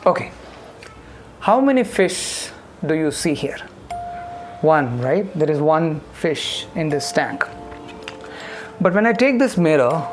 Okay, how many fish do you see here? One, right? There is one fish in this tank. But when I take this mirror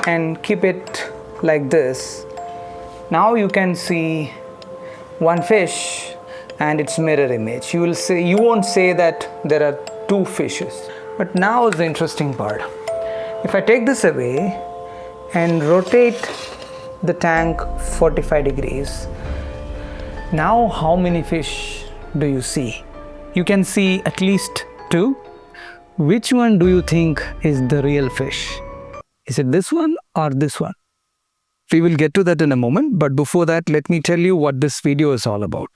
and keep it like this, now you can see one fish and its mirror image. You won't say that there are two fishes. But now is the interesting part. If I take this away and rotate the tank 45 degrees, now how many fish do you see? You can see at least two. Which one do you think is the real fish? Is it this one or this one? We will get to that in a moment, but before that, let me tell you what this video is all about.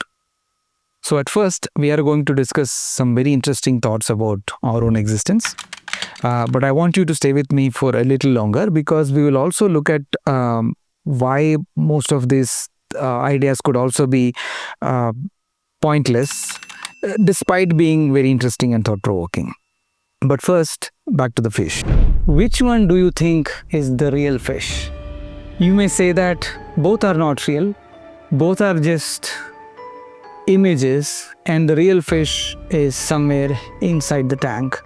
So at first, we are going to discuss some very interesting thoughts about our own existence. But I want you to stay with me for a little longer, because we will also look at why most of these ideas could also be pointless, despite being very interesting and thought-provoking. But first, back to the fish. Which one do you think is the real fish? You may say that both are not real, both are just images, and the real fish is somewhere inside the tank.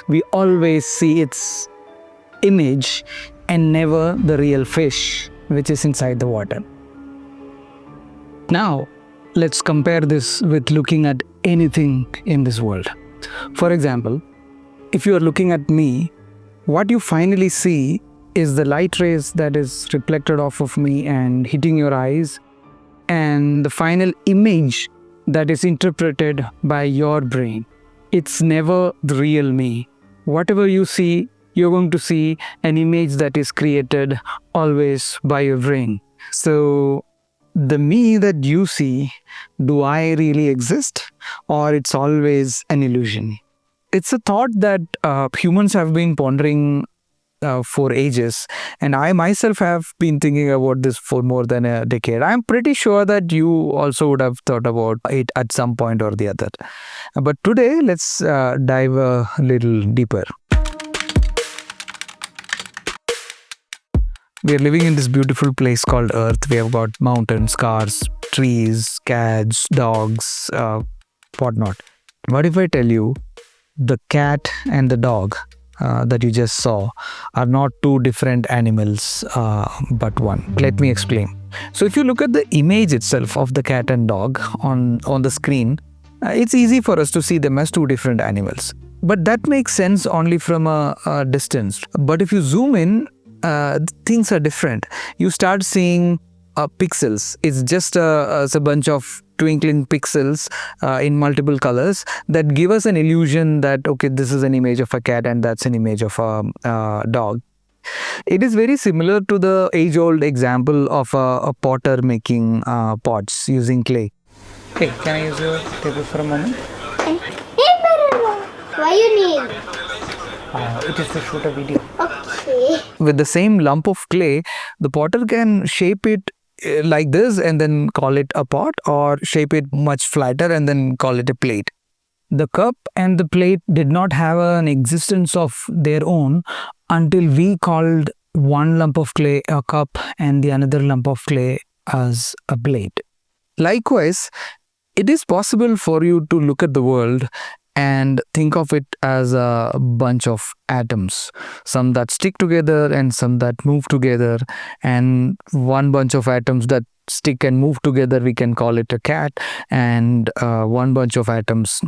We always see its image and never the real fish, which is inside the water. Now, let's compare this with looking at anything in this world. For example, if you are looking at me, what you finally see is the light rays that is reflected off of me and hitting your eyes, and the final image that is interpreted by your brain. It's never the real me. Whatever you see, you're going to see an image that is created always by your brain. So the me that you see, do I really exist, or it's always an illusion? It's a thought that humans have been pondering for ages, and I myself have been thinking about this for more than a decade. I'm pretty sure that you also would have thought about it at some point or the other. But today, let's dive a little deeper. We are living in this beautiful place called Earth. We have got mountains, cars, trees, cats, dogs, whatnot. What if I tell you the cat and the dog that you just saw are not two different animals, but one? Let me explain. So if you look at the image itself of the cat and dog on the screen, it's easy for us to see them as two different animals. But that makes sense only from a distance. But if you zoom in, things are different. You start seeing pixels. It's just a bunch of twinkling pixels in multiple colors that give us an illusion that, okay, this is an image of a cat and that's an image of a dog. It is very similar to the age-old example of a potter making pots using clay. Hey, can I use your table for a moment? Why you need? It is to shoot a video. Okay. With the same lump of clay, the potter can shape it like this and then call it a pot, or shape it much flatter and then call it a plate. The cup and the plate did not have an existence of their own until we called one lump of clay a cup and the another lump of clay as a plate. Likewise, it is possible for you to look at the world and think of it as a bunch of atoms, some that stick together and some that move together, and one bunch of atoms that stick and move together, we can call it a cat, and one bunch of atoms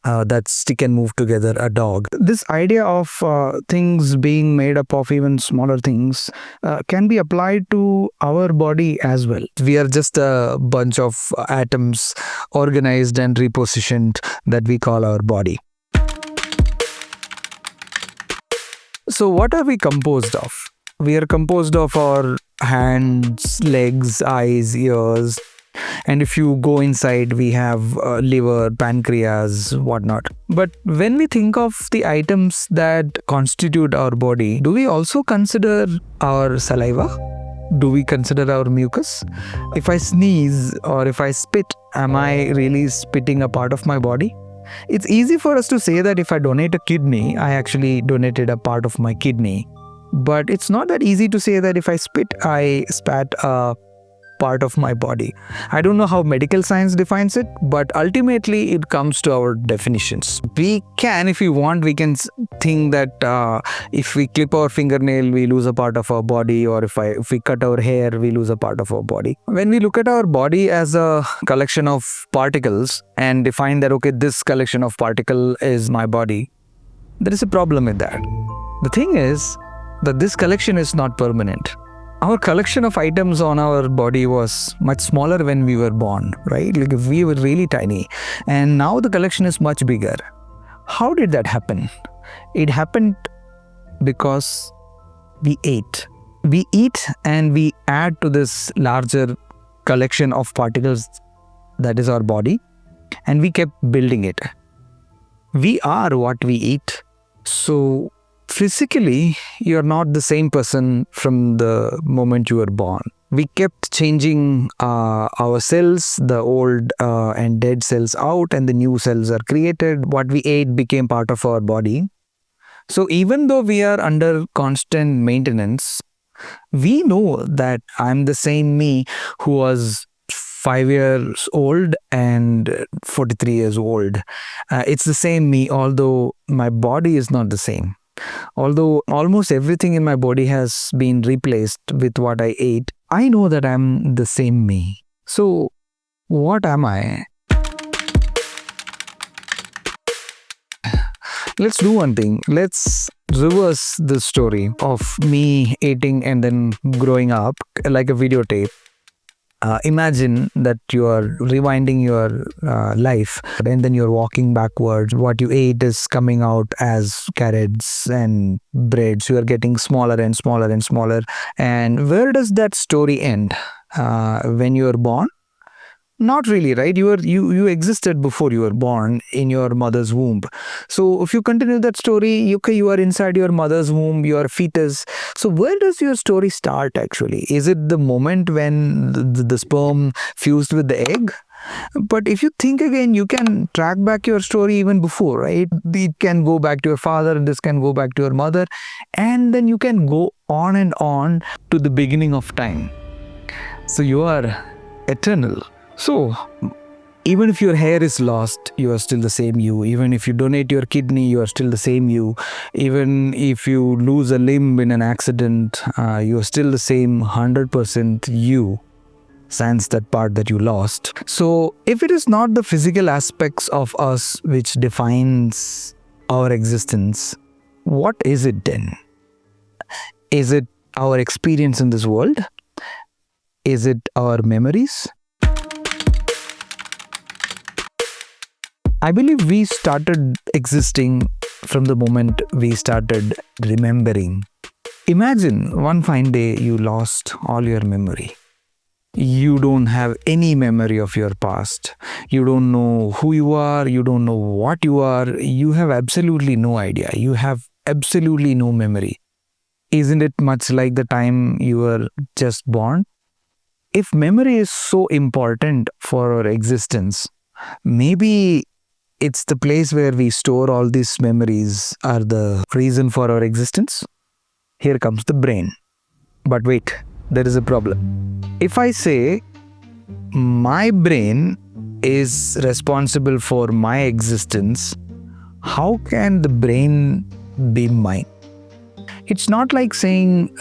that stick and move together, a dog. This idea of things being made up of even smaller things can be applied to our body as well. We are just a bunch of atoms organized and repositioned that we call our body. So what are we composed of? We are composed of our hands, legs, eyes, ears. And if you go inside, we have liver, pancreas, whatnot. But when we think of the items that constitute our body, do we also consider our saliva? Do we consider our mucus? If I sneeze or if I spit, am I really spitting a part of my body? It's easy for us to say that if I donate a kidney, I actually donated a part of my kidney. But it's not that easy to say that if I spit, I spat a part of my body. I don't know how medical science defines it, but ultimately it comes to our definitions. We can, if we want, we can think that if we clip our fingernail, we lose a part of our body, or if we cut our hair, we lose a part of our body. When we look at our body as a collection of particles and define that, okay, this collection of particle is my body, there is a problem with that. The thing is that this collection is not permanent. Our collection of items on our body was much smaller when we were born, right? Like if we were really tiny, and now the collection is much bigger. How did that happen? It happened because we ate. We eat and we add to this larger collection of particles that is our body, and we kept building it. We are what we eat. So physically, you're not the same person from the moment you were born. We kept changing our cells, the old and dead cells out, and the new cells are created. What we ate became part of our body. So even though we are under constant maintenance, we know that I'm the same me who was 5 years old and 43 years old. It's the same me, although my body is not the same. Although almost everything in my body has been replaced with what I ate, I know that I'm the same me. So, what am I? Let's do one thing. Let's reverse the story of me eating and then growing up like a videotape. Imagine that you are rewinding your life, and then you're walking backwards. What you ate is coming out as carrots and breads. You are getting smaller and smaller and smaller. And where does that story end? When you were born? Not really, right? You existed before you were born in your mother's womb. So if you continue that story, you are inside your mother's womb, you are a fetus. So where does your story start actually? Is it the moment when the sperm fused with the egg? But if you think again, you can track back your story even before, right? It can go back to your father, this can go back to your mother, and then you can go on and on to the beginning of time. So you are eternal. So, even if your hair is lost, you are still the same you. Even if you donate your kidney, you are still the same you. Even if you lose a limb in an accident, you are still the same 100% you, sans that part that you lost. So, if it is not the physical aspects of us which defines our existence, what is it then? Is it our experience in this world? Is it our memories? I believe we started existing from the moment we started remembering. Imagine one fine day you lost all your memory. You don't have any memory of your past. You don't know who you are. You don't know what you are. You have absolutely no idea. You have absolutely no memory. Isn't it much like the time you were just born? If memory is so important for our existence, maybe it's the place where we store all these memories are the reason for our existence. Here comes the brain. But wait, there is a problem. If I say my brain is responsible for my existence, how can the brain be mine? It's not like saying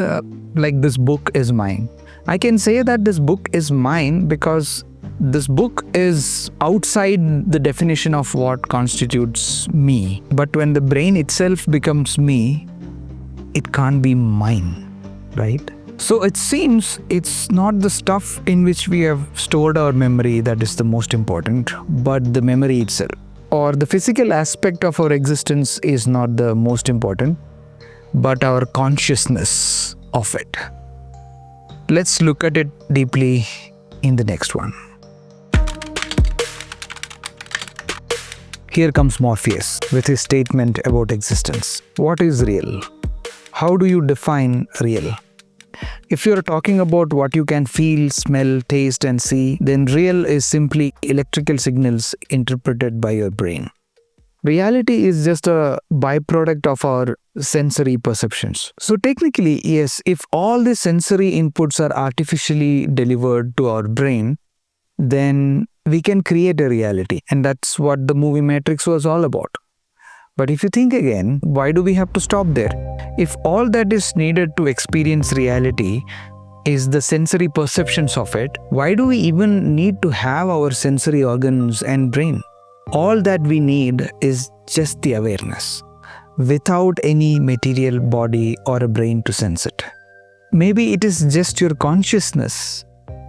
like this book is mine. I can say that this book is mine because this book is outside the definition of what constitutes me. But when the brain itself becomes me, it can't be mine, right? So it seems it's not the stuff in which we have stored our memory that is the most important, but the memory itself. Or the physical aspect of our existence is not the most important, but our consciousness of it. Let's look at it deeply in the next one. Here comes Morpheus with his statement about existence. What is real? How do you define real? If you're talking about what you can feel, smell, taste and see, then real is simply electrical signals interpreted by your brain. Reality is just a byproduct of our sensory perceptions. So technically, yes, if all the sensory inputs are artificially delivered to our brain, then we can create a reality. And that's what the movie Matrix was all about. But if you think again, why do we have to stop there? If all that is needed to experience reality is the sensory perceptions of it, why do we even need to have our sensory organs and brain? All that we need is just the awareness, without any material body or a brain to sense it. Maybe it is just your consciousness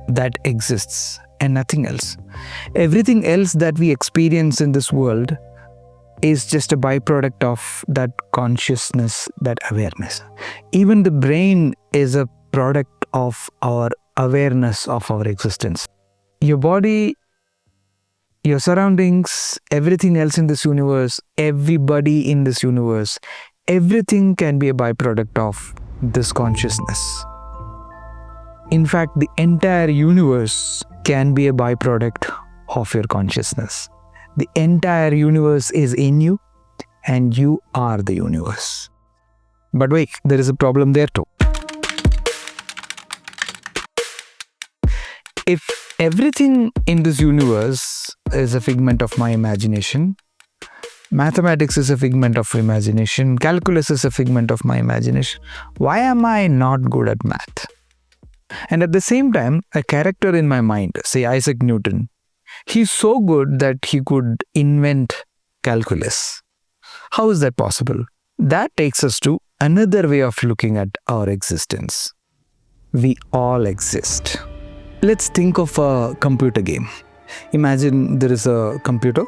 that exists and nothing else. Everything else that we experience in this world is just a byproduct of that consciousness, that awareness. Even the brain is a product of our awareness of our existence. Your body, your surroundings, everything else in this universe, everybody in this universe, everything can be a byproduct of this consciousness. In fact, the entire universe can be a byproduct of your consciousness. The entire universe is in you, and you are the universe. But wait, there is a problem there too. If everything in this universe is a figment of my imagination, mathematics is a figment of imagination, calculus is a figment of my imagination, why am I not good at math? And at the same time, a character in my mind, say Isaac Newton, he's so good that he could invent calculus. How is that possible? That takes us to another way of looking at our existence. We all exist. Let's think of a computer game. Imagine there is a computer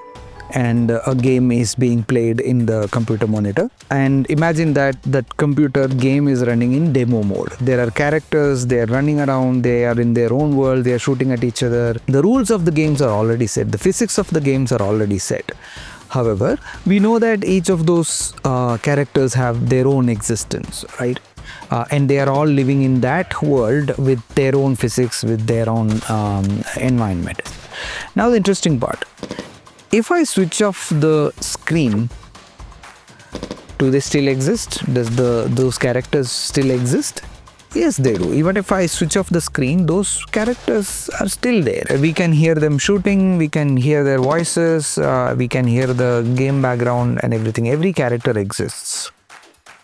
and a game is being played in the computer monitor, and imagine that that computer game is running in demo mode. There are characters, they are running around, they are in their own world, they are shooting at each other. The rules of the games are already set, the physics of the games are already set. However, we know that each of those characters have their own existence, right? And they are all living in that world with their own physics, with their own environment. Now the interesting part, if I switch off the screen, do they still exist? Does those characters still exist? Yes, they do. Even if I switch off the screen, those characters are still there. We can hear them shooting, we can hear their voices, we can hear the game background and everything. Every character exists.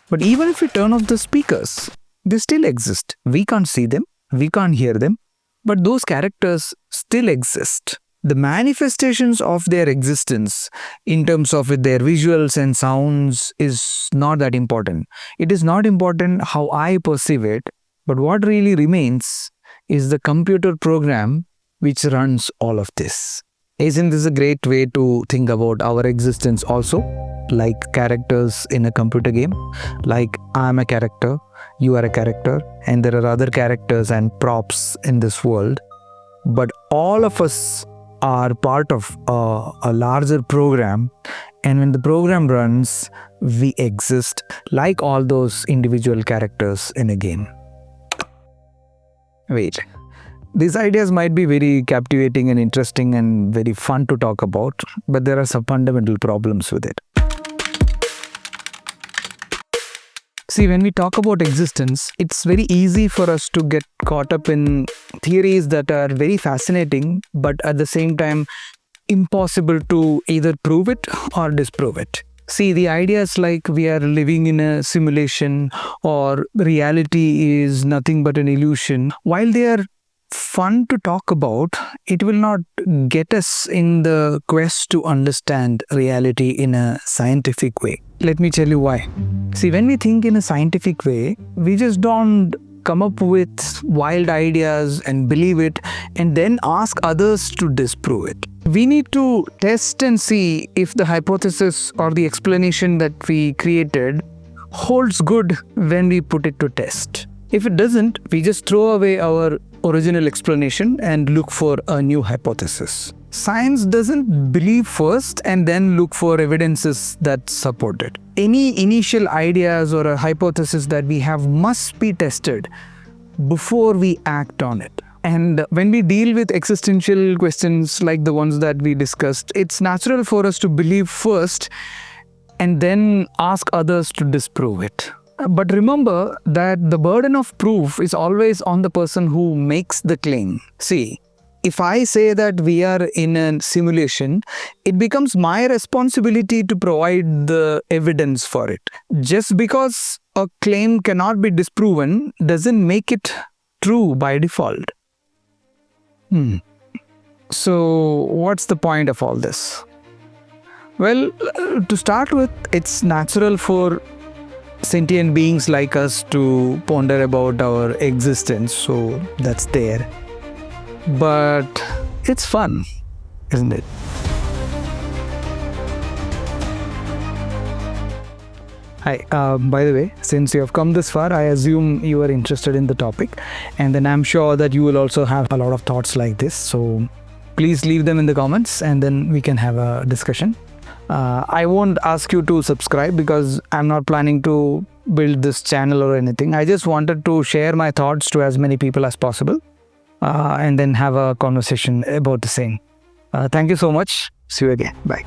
But even if we turn off the speakers, they still exist. We can't see them, we can't hear them, but those characters still exist. The manifestations of their existence in terms of their visuals and sounds is not that important. It is not important how I perceive it, but what really remains is the computer program which runs all of this. Isn't this a great way to think about our existence also? Like characters in a computer game, like I'm a character, you are a character, and there are other characters and props in this world, but all of us are part of a larger program, and when the program runs, we exist like all those individual characters in a game. Wait, these ideas might be very captivating and interesting and very fun to talk about, but there are some fundamental problems with it. See, when we talk about existence, it's very easy for us to get caught up in theories that are very fascinating, but at the same time, impossible to either prove it or disprove it. See, the ideas like we are living in a simulation or reality is nothing but an illusion, while they are fun to talk about, it will not get us in the quest to understand reality in a scientific way. Let me tell you why. See, when we think in a scientific way, we just don't come up with wild ideas and believe it and then ask others to disprove it. We need to test and see if the hypothesis or the explanation that we created holds good when we put it to test. If it doesn't, we just throw away our original explanation and look for a new hypothesis. Science doesn't believe first and then look for evidences that support it. Any initial ideas or a hypothesis that we have must be tested before we act on it. And when we deal with existential questions like the ones that we discussed, it's natural for us to believe first and then ask others to disprove it. But remember that the burden of proof is always on the person who makes the claim. See, if I say that we are in a simulation, it becomes my responsibility to provide the evidence for it. Just because a claim cannot be disproven doesn't make it true by default. So, what's the point of all this? Well, to start with, it's natural for sentient beings like us to ponder about our existence, so that's there. But it's fun, isn't it? Hi, by the way, since you have come this far, I assume you are interested in the topic, and then I'm sure that you will also have a lot of thoughts like this. So please leave them in the comments and then we can have a discussion. I won't ask you to subscribe because I'm not planning to build this channel or anything. I just wanted to share my thoughts to as many people as possible and then have a conversation about the same. Thank you so much. See you again. Bye.